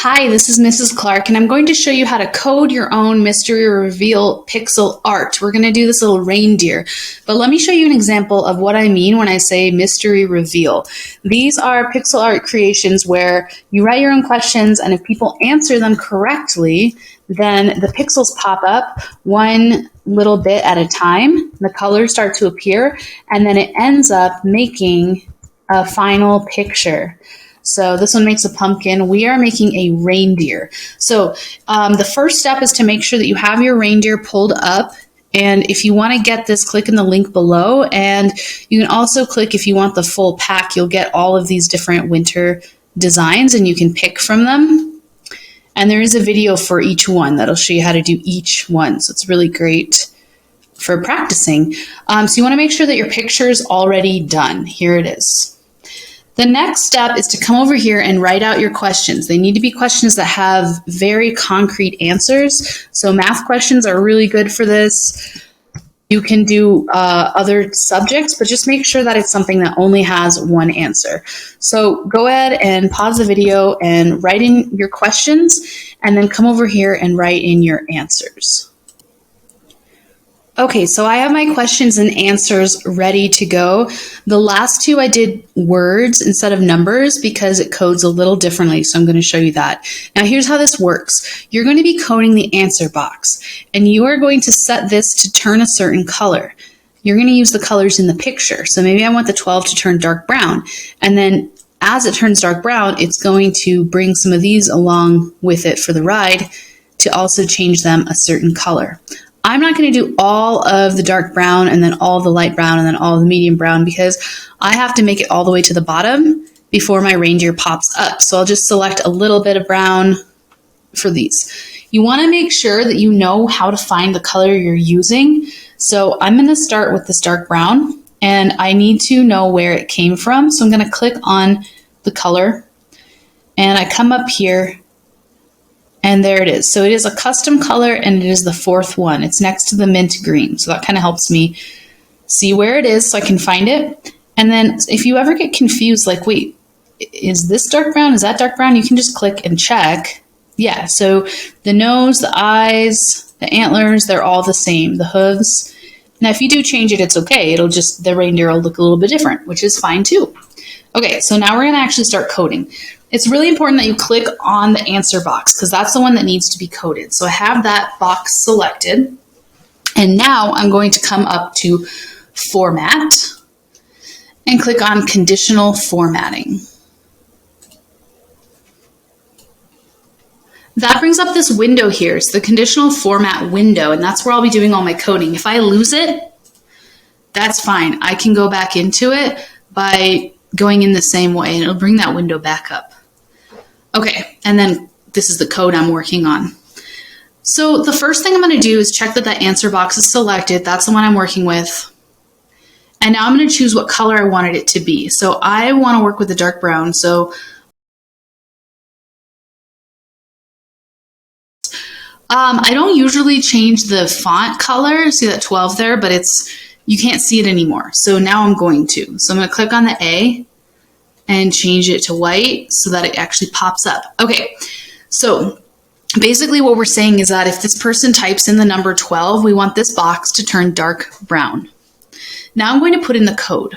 Hi, this is Mrs. Clark, and I'm going to show you how to code your own mystery reveal pixel art. We're going to do this little reindeer, but let me show you an example of what I mean when I say mystery reveal. These are pixel art creations where you write your own questions, and if people answer them correctly, then the pixels pop up one little bit at a time. The colors start to appear, and then it ends up making a final picture. So this one makes a pumpkin. We are making a reindeer. So the first step is to make sure that you have your reindeer pulled up. And if you want to get this, click in the link below. And you can also click if you want the full pack. You'll get all of these different winter designs and you can pick from them. And there is a video for each one that'll show you how to do each one. So it's really great for practicing. So you want to make sure that your picture is already done. Here it is. The next step is to come over here and write out your questions. They need to be questions that have very concrete answers. So math questions are really good for this. You can do other subjects, but just make sure that it's something that only has one answer. So go ahead and pause the video and write in your questions, and then come over here and write in your answers. Okay, so I have my questions and answers ready to go. The last two I did words instead of numbers because it codes a little differently, so I'm going to show you that. Now here's how this works. You're going to be coding the answer box, and you are going to set this to turn a certain color. You're going to use the colors in the picture. So maybe I want the 12 to turn dark brown, and then as it turns dark brown, it's going to bring some of these along with it for the ride to also change them a certain color. I'm not going to do all of the dark brown and then all of the light brown and then all of the medium brown because I have to make it all the way to the bottom before my reindeer pops up. So I'll just select a little bit of brown for these. You want to make sure that you know how to find the color you're using. So I'm going to start with this dark brown and I need to know where it came from. So I'm going to click on the color and I come up here. And there it is. So it is a custom color and it is the fourth one. It's next to the mint green. So that kind of helps me see where it is so I can find it. And then if you ever get confused, like, wait, is this dark brown? Is that dark brown? You can just click and check. Yeah, so the nose, the eyes, the antlers, they're all the same. The hooves. Now, if you do change it, it's okay. It'll just, the reindeer will look a little bit different, which is fine too. Okay, so now we're going to actually start coding. It's really important that you click on the answer box because that's the one that needs to be coded. So I have that box selected. And now I'm going to come up to Format and click on Conditional Formatting. That brings up this window here. It's the Conditional Format window, and that's where I'll be doing all my coding. If I lose it, that's fine. I can go back into it by going in the same way, and it'll bring that window back up. Okay, and then this is the code I'm working on. So the first thing I'm going to do is check that that answer box is selected. That's the one I'm working with. And now I'm going to choose what color I wanted it to be. So I want to work with the dark brown. So I don't usually change the font color. See that 12 there, but you can't see it anymore. So now I'm going to. So I'm going to click on the A and change it to white so that it actually pops up. Okay, so basically what we're saying is that if this person types in the number 12, we want this box to turn dark brown. Now I'm going to put in the code.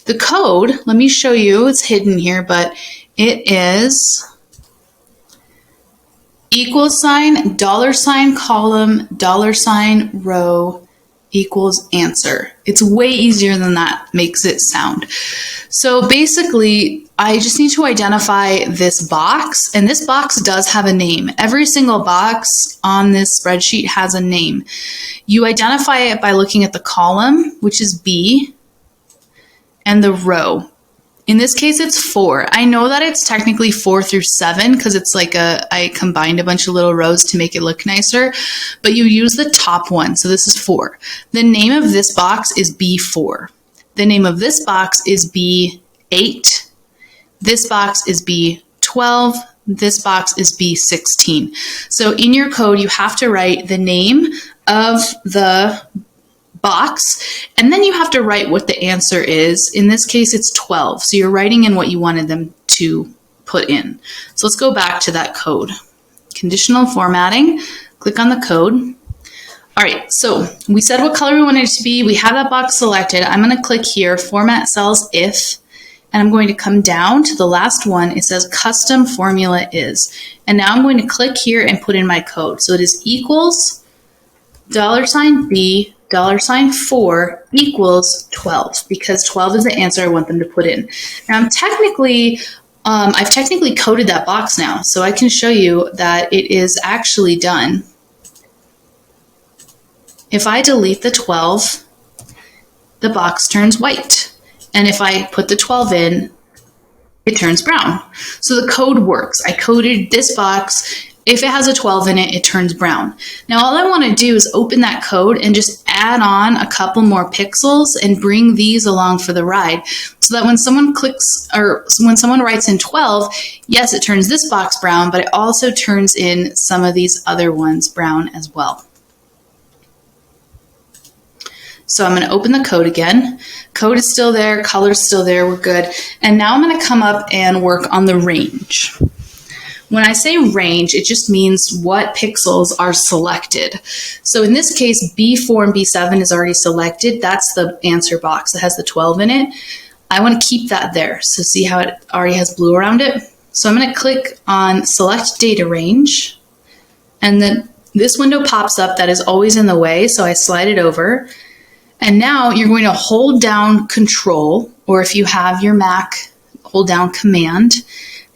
The code, let me show you, it's hidden here, but it is $, column, $row, equals answer. It's way easier than that makes it sound. So basically, I just need to identify this box, and this box does have a name. Every single box on this spreadsheet has a name. You identify it by looking at the column, which is B, and the row. In this case, it's 4. I know that it's technically 4 through 7 because it's like I combined a bunch of little rows to make it look nicer, but you use the top one. So this is 4. The name of this box is B4. The name of this box is B8. This box is B12. This box is B16. So in your code, you have to write the name of the box, and then you have to write what the answer is. In this case, it's 12. So you're writing in what you wanted them to put in. So let's go back to that code. Conditional formatting, click on the code. All right, so we said what color we wanted it to be. We have that box selected. I'm going to click here, Format Cells If, and I'm going to come down to the last one. It says Custom Formula Is. And now I'm going to click here and put in my code. So it is equals $B, $4 equals 12, because 12 is the answer I want them to put in. Now I've technically coded that box now, so I can show you that it is actually done. If I delete the 12, the box turns white. And if I put the 12 in, it turns brown. So the code works. I coded this box. If it has a 12 in it, it turns brown. Now all I want to do is open that code and just add on a couple more pixels and bring these along for the ride, so that when someone clicks, or when someone writes in 12, yes, it turns this box brown, but it also turns in some of these other ones brown as well. So I'm going to open the code again. Code is still there, color's still there, we're good. And now I'm going to come up and work on the range. When I say range, it just means what pixels are selected. So in this case, B4 and B7 is already selected. That's the answer box that has the 12 in it. I want to keep that there. So see how it already has blue around it? So I'm going to click on Select Data Range. And then this window pops up that is always in the way, so I slide it over. And now you're going to hold down Control, or if you have your Mac, hold down Command,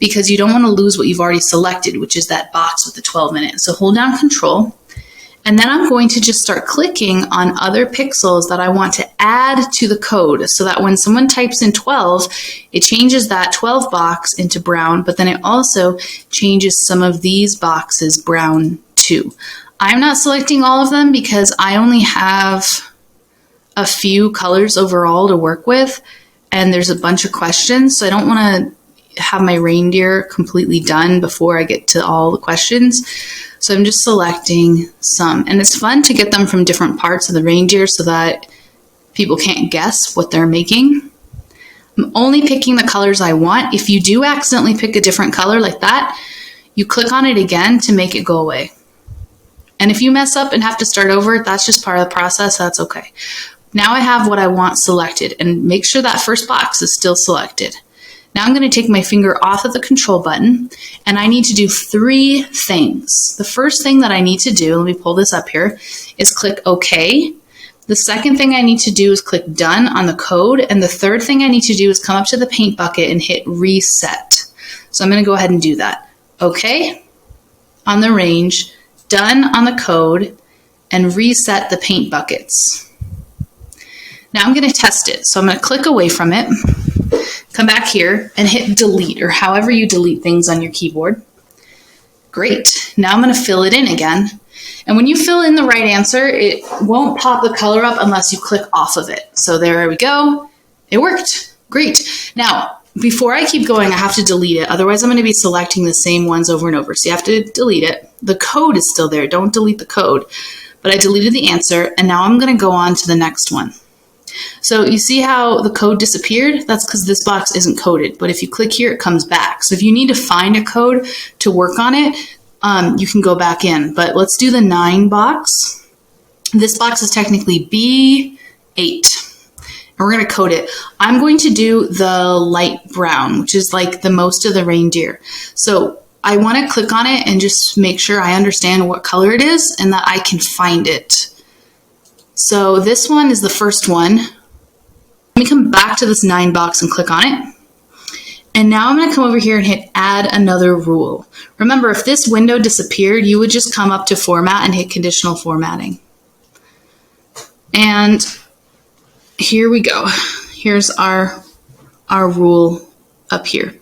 because you don't want to lose what you've already selected, which is that box with the 12 in it. So hold down Control, and then I'm going to just start clicking on other pixels that I want to add to the code, so that when someone types in 12, it changes that 12 box into brown, but then it also changes some of these boxes brown too. I'm not selecting all of them because I only have a few colors overall to work with, and there's a bunch of questions, so I don't want to have my reindeer completely done before I get to all the questions. So I'm just selecting some, and it's fun to get them from different parts of the reindeer so that people can't guess what they're making. I'm only picking the colors I want. If you do accidentally pick a different color like that, you click on it again to make it go away. And if you mess up and have to start over, that's just part of the process. That's okay. Now I have what I want selected, and make sure that first box is still selected. Now I'm going to take my finger off of the Control button, and I need to do 3 things. The first thing that I need to do, let me pull this up here, is click OK. The second thing I need to do is click Done on the code, and the third thing I need to do is come up to the paint bucket and hit Reset. So I'm going to go ahead and do that. OK on the range, Done on the code, and reset the paint buckets. Now I'm going to test it. So I'm going to click away from it, come back here and hit delete, or however you delete things on your keyboard. Great. Now I'm going to fill it in again. And when you fill in the right answer, it won't pop the color up unless you click off of it. So there we go. It worked. Great. Now, before I keep going, I have to delete it. Otherwise, I'm going to be selecting the same ones over and over. So you have to delete it. The code is still there. Don't delete the code. But I deleted the answer, and now I'm going to go on to the next one. So you see how the code disappeared? That's because this box isn't coded, but if you click here, it comes back. So if you need to find a code to work on it, you can go back in. But let's do the 9 box. This box is technically B8, and we're going to code it. I'm going to do the light brown, which is like the most of the reindeer. So I want to click on it and just make sure I understand what color it is and that I can find it. So this one is the first one. Let me come back to this 9 box and click on it. And now I'm going to come over here and hit Add Another Rule. Remember, if this window disappeared, you would just come up to Format and hit Conditional Formatting. And here we go. Here's our rule up here.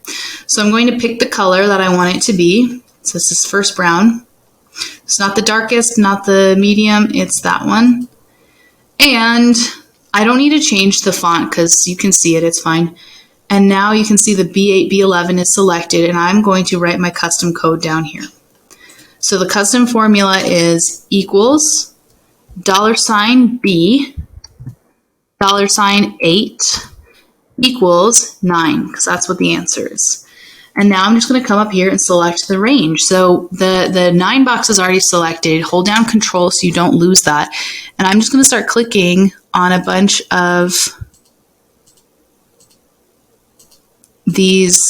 So I'm going to pick the color that I want it to be. So this is first brown. It's not the darkest, not the medium, it's that one. And I don't need to change the font because you can see it, it's fine. And now you can see the B8, B11 is selected, and I'm going to write my custom code down here. So the custom formula is equals $B, $8 equals 9, because that's what the answer is. And now I'm just going to come up here and select the range. So the 9 box is already selected. Hold down Control so you don't lose that. And I'm just going to start clicking on a bunch of these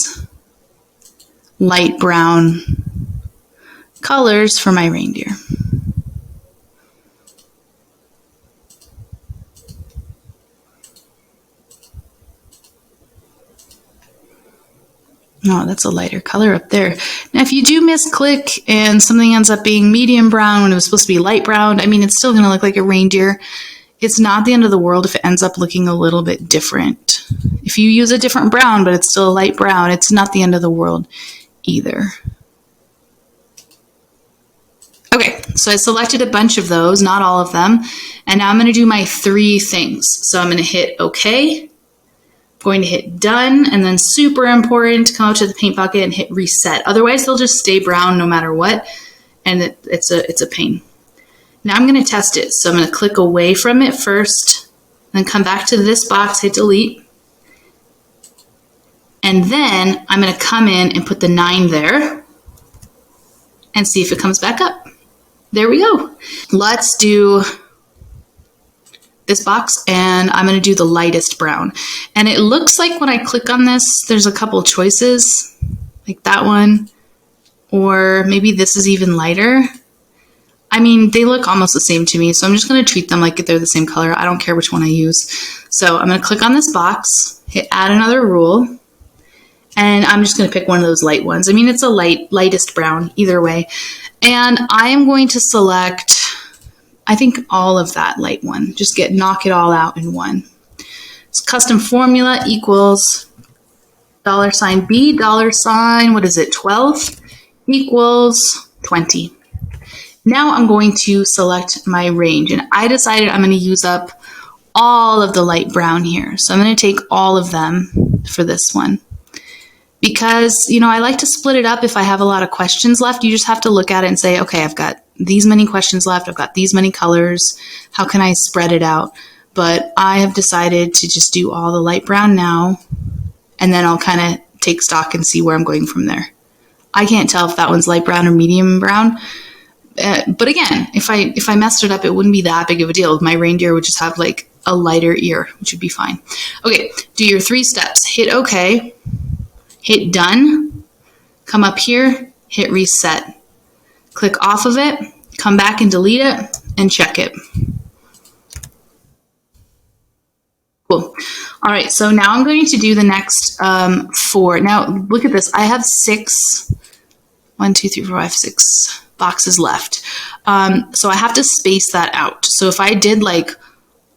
light brown colors for my reindeer. Oh, that's a lighter color up there. Now, if you do misclick and something ends up being medium brown when it was supposed to be light brown, I mean, it's still going to look like a reindeer. It's not the end of the world if it ends up looking a little bit different. If you use a different brown, but it's still a light brown, it's not the end of the world either. Okay, so I selected a bunch of those, not all of them. And now I'm going to do my 3 things. So I'm going to hit OK. Going to hit done, and then super important to come out to the paint bucket and hit reset. Otherwise, they'll just stay brown no matter what, and it's a pain. Now I'm going to test it. So I'm going to click away from it first, then come back to this box, hit delete, and then I'm going to come in and put the 9 there and see if it comes back up. There we go. Let's do this box, and I'm going to do the lightest brown. And it looks like when I click on this, there's a couple choices, like that one, or maybe this is even lighter. I mean, they look almost the same to me, so I'm just going to treat them like they're the same color. I don't care which one I use. So I'm going to click on this box, hit add another rule, and I'm just going to pick one of those light ones. I mean, it's a lightest brown either way. And I am going to select, I think, all of that light one. Just knock it all out in one. So custom formula equals $B, what is it, 12 equals 20. Now I'm going to select my range, and I decided I'm going to use up all of the light brown here. So I'm going to take all of them for this one. Because, I like to split it up if I have a lot of questions left. You just have to look at it and say, okay, I've got these many questions left. I've got these many colors. How can I spread it out? But I have decided to just do all the light brown now, and then I'll kind of take stock and see where I'm going from there. I can't tell if that one's light brown or medium brown. But again, if I messed it up, it wouldn't be that big of a deal. My reindeer would just have like a lighter ear, which would be fine. Okay, do your 3 steps. Hit OK. Hit done, come up here, hit reset. Click off of it, come back and delete it, and check it. Cool. All right, so now I'm going to do the next 4. Now, look at this. I have 6, 1, 2, 3, 4, 5, 6 boxes left. So I have to space that out. So if I did like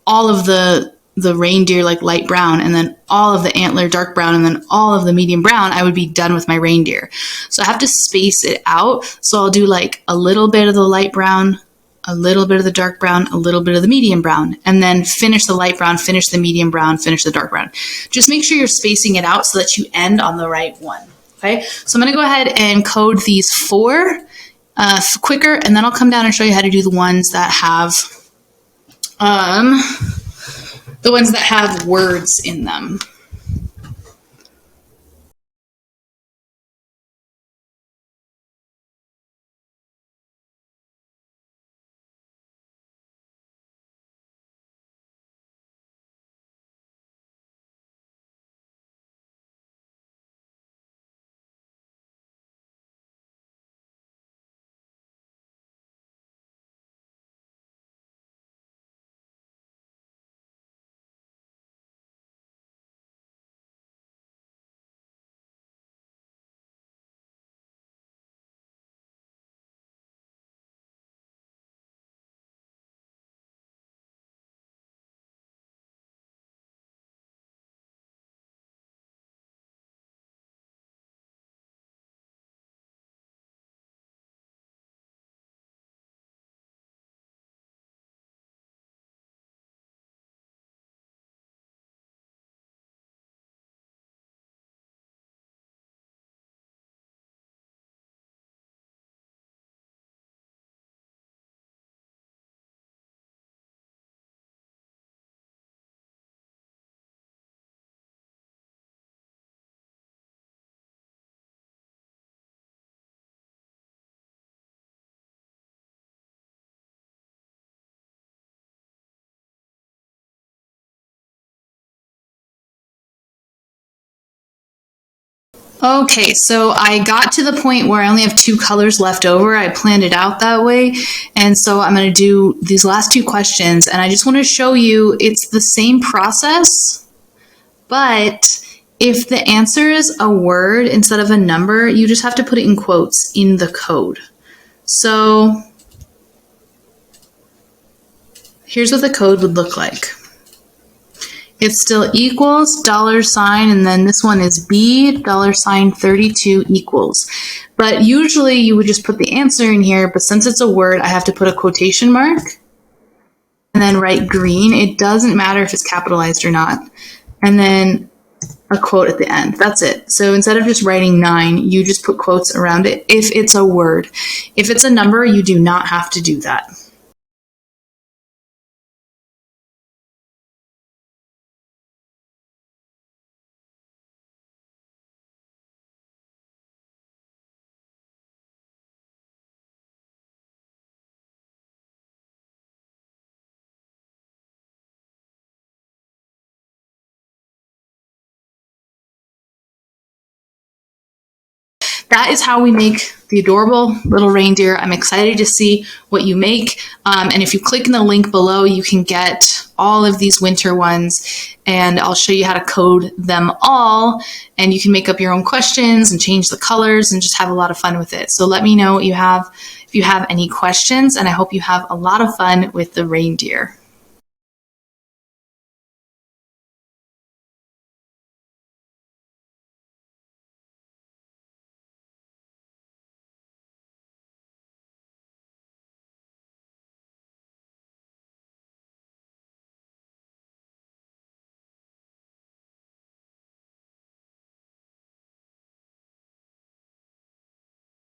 all of the reindeer like light brown, and then all of the antler dark brown, and then all of the medium brown, I would be done with my reindeer. So I have to space it out. So I'll do like a little bit of the light brown, a little bit of the dark brown, a little bit of the medium brown, and then finish the light brown, finish the medium brown, finish the dark brown. Just make sure you're spacing it out so that you end on the right one. Okay, so I'm going to go ahead and code these 4 quicker, and then I'll come down and show you how to do the ones that have words in them. Okay, so I got to the point where I only have 2 colors left over. I planned it out that way. And so I'm going to do these last 2 questions. And I just want to show you it's the same process, but if the answer is a word instead of a number, you just have to put it in quotes in the code. So here's what the code would look like. It still equals $, and then this one is B, $32 equals. But usually you would just put the answer in here, but since it's a word, I have to put a quotation mark and then write green. It doesn't matter if it's capitalized or not. And then a quote at the end. That's it. So instead of just writing 9, you just put quotes around it if it's a word. If it's a number, you do not have to do that. That is how we make the adorable little reindeer. I'm excited to see what you make. And if you click in the link below, you can get all of these winter ones, and I'll show you how to code them all. And you can make up your own questions and change the colors and just have a lot of fun with it. So let me know what you have if you have any questions, and I hope you have a lot of fun with the reindeer.